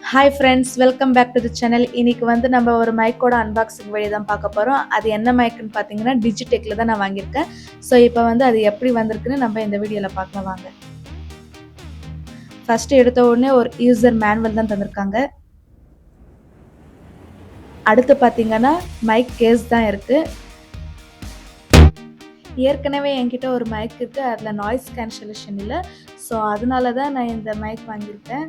Hi friends, welcome back to the channel. இன்னைக்கு வந்து நம்ம ஒரு மைக்கோட அன்பாக்சிங் வீடியோ தான் பார்க்க போகிறோம். அது என்ன மைக்குன்னு பார்த்தீங்கன்னா டிஜிடெக்கில் தான் நான் வாங்கியிருக்கேன். ஸோ இப்போ வந்து அது எப்படி வந்திருக்குன்னு நம்ம இந்த வீடியோவில் பார்க்கலாம் வாங்க. ஃபஸ்ட்டு எடுத்த உடனே ஒரு யூசர் மேனுவல் தான் தந்திருக்காங்க. அடுத்து பார்த்தீங்கன்னா மைக் கேஸ் தான் இருக்குது. ஏற்கனவே என்கிட்ட ஒரு மைக் இருக்குது, அதில் நாய்ஸ் கேன்சலேஷன் இல்லை. ஸோ அதனால தான் நான் இந்த மைக் வாங்கியிருக்கேன்.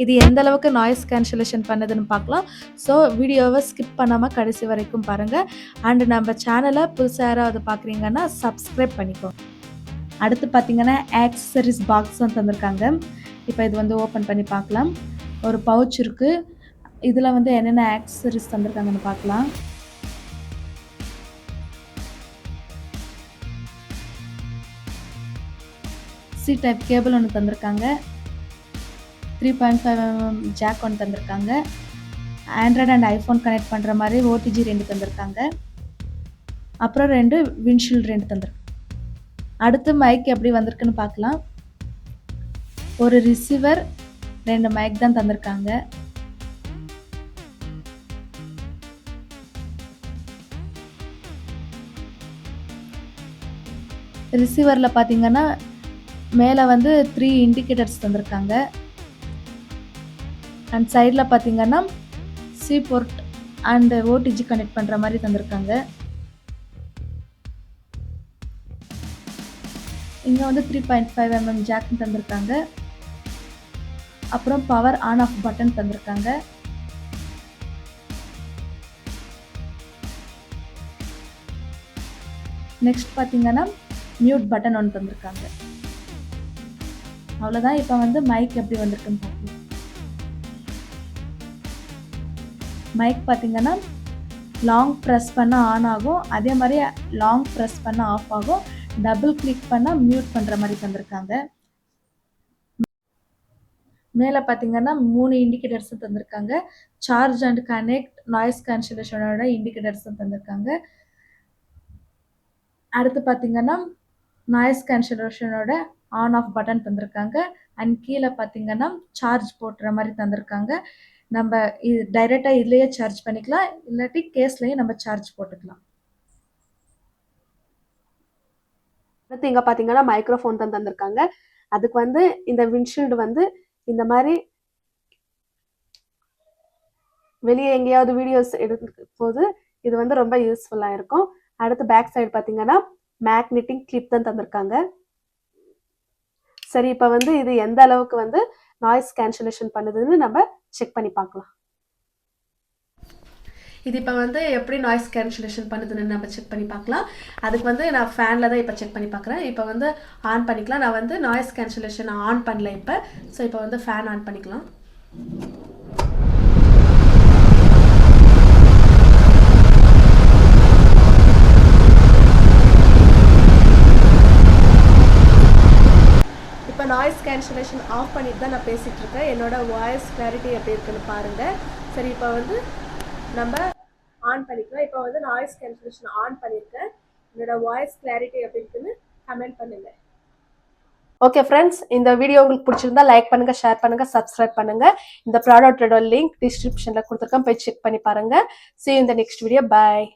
இது எந்த அளவுக்கு நாய்ஸ் கேன்சலேஷன் பண்ணுதுன்னு பார்க்கலாம். ஸோ வீடியோவை ஸ்கிப் பண்ணாமல் கடைசி வரைக்கும் பாருங்கள். அண்டு நம்ம சேனலை புதுசாக யாராவது பார்க்குறீங்கன்னா சப்ஸ்கிரைப் பண்ணிக்கோ. அடுத்து பார்த்தீங்கன்னா ஆக்சசரிஸ் பாக்ஸும் தந்திருக்காங்க. இப்போ இது வந்து ஓப்பன் பண்ணி பார்க்கலாம். ஒரு பவுச் இருக்குது. இதில் வந்து என்னென்ன ஆக்சசரிஸ் தந்திருக்காங்கன்னு பார்க்கலாம். சி டைப் கேபிள் ஒன்று தந்திருக்காங்க. 3.5mm ஜாக் ஒன்று தந்திருக்காங்க. ஆண்ட்ராய்டு அண்ட் ஐஃபோன் கனெக்ட் பண்ணுற மாதிரி ஓடிஜி 2 தந்திருக்காங்க. அப்புறம் 2 விண்ட்ஷீல்டு 2 தந்திருக்காங்க. அடுத்து மைக் எப்படி வந்திருக்குன்னு பார்க்கலாம். ஒரு ரிசீவர், 2 மைக் தான் தந்திருக்காங்க. ரிசீவரில் பார்த்தீங்கன்னா மேலே வந்து 3 இண்டிகேட்டர்ஸ் தந்திருக்காங்க. அண்ட் சைடில் பார்த்தீங்கன்னா C port and OTG connect பண்ணுற மாதிரி தந்திருக்காங்க. இங்கே வந்து 3.5mm ஜாக் தந்திருக்காங்க. அப்புறம் பவர் ஆன் ஆஃப் பட்டன் தந்திருக்காங்க. நெக்ஸ்ட் பார்த்தீங்கன்னா மியூட் பட்டன் ஒன்று தந்திருக்காங்க. அவ்வளோதான். இப்போ வந்து மைக் எப்படி வந்திருக்குன்னு பார்க்கலாம். மைக் பார்த்தீங்கன்னா லாங் ப்ரெஸ் பண்ணால் ஆன் ஆகும், அதே மாதிரி லாங் ப்ரெஸ் பண்ணால் ஆஃப் ஆகும். டபுள் கிளிக் பண்ணால் மியூட் பண்ணுற மாதிரி தந்திருக்காங்க. மேலே பார்த்தீங்கன்னா 3 இண்டிகேட்டர்ஸும் தந்திருக்காங்க. சார்ஜ் அண்ட் கனெக்ட், நாய்ஸ் கேன்சலேஷனோட இண்டிகேட்டர்ஸும் தந்திருக்காங்க. அடுத்து பார்த்தீங்கன்னா நாய்ஸ் கேன்சலேஷனோட ஆன் ஆஃப் பட்டன் தந்திருக்காங்க. அண்ட் கீழே பார்த்தீங்கன்னா சார்ஜ் போட்டுற மாதிரி தந்திருக்காங்க. நம்ம இது டைரெக்டாக இதுலேயே சார்ஜ் பண்ணிக்கலாம், இல்லாட்டி கேஸ்லேயும் நம்ம சார்ஜ் போட்டுக்கலாம். அடுத்து இங்கே பார்த்தீங்கன்னா மைக்ரோஃபோன் தான் தந்திருக்காங்க. அதுக்கு வந்து இந்த விண்ட்ஷீல்டு வந்து இந்த மாதிரி வெளியே எங்கேயாவது வீடியோஸ் எடுக்கும் போது இது வந்து ரொம்ப யூஸ்ஃபுல்லாக இருக்கும். அடுத்து பேக் சைடு பார்த்தீங்கன்னா மேக்னெட்டிக் கிளிப் தான் தந்திருக்காங்க. சரி, இப்போ வந்து இது எந்த அளவுக்கு வந்து நாய்ஸ் கேன்சலேஷன் பண்ணுதுன்னு நம்ம செக் பண்ணி பார்க்கலாம். இது இப்போ வந்து எப்படி நாய்ஸ் கேன்சலேஷன் பண்ணுதுன்னு நம்ம செக் பண்ணி பார்க்கலாம். அதுக்கு வந்து நான் ஃபேனில் தான் இப்போ செக் பண்ணி பார்க்குறேன். இப்போ வந்து ஆன் பண்ணிக்கலாம். நான் வந்து நாய்ஸ் கேன்சலேஷன் ஆன் பண்ணல இப்போ. ஸோ இப்போ வந்து ஃபேன் ஆன் பண்ணிக்கலாம். இப்போ நாய்ஸ் கேன்சலேஷன் ஆஃப் பண்ணிட்டு தான் நான் பேசிகிட்டு இருக்கேன். என்னோட வாய்ஸ் கிளாரிட்டி எப்படி இருக்குன்னு பாருங்கள். சரி, இப்போ வந்து நம்ம ஆன் பண்ணிக்கலாம். இப்போ வந்து நாய்ஸ் கேன்சலேஷன் ஆன் பண்ணியிருக்கேன். என்னோட வாய்ஸ் கிளாரிட்டி எப்படி இருக்குன்னு கமெண்ட் பண்ணுங்கள். ஓகே ஃப்ரெண்ட்ஸ், இந்த வீடியோ உங்களுக்கு பிடிச்சிருந்தா லைக் பண்ணுங்கள், ஷேர் பண்ணுங்கள், சப்ஸ்கிரைப் பண்ணுங்கள். இந்த ப்ராடக்ட்டோட லிங்க் டிஸ்கிரிப்ஷனில் கொடுத்துருக்கேன், போய் செக் பண்ணி பாருங்கள். See you in the next video. Bye.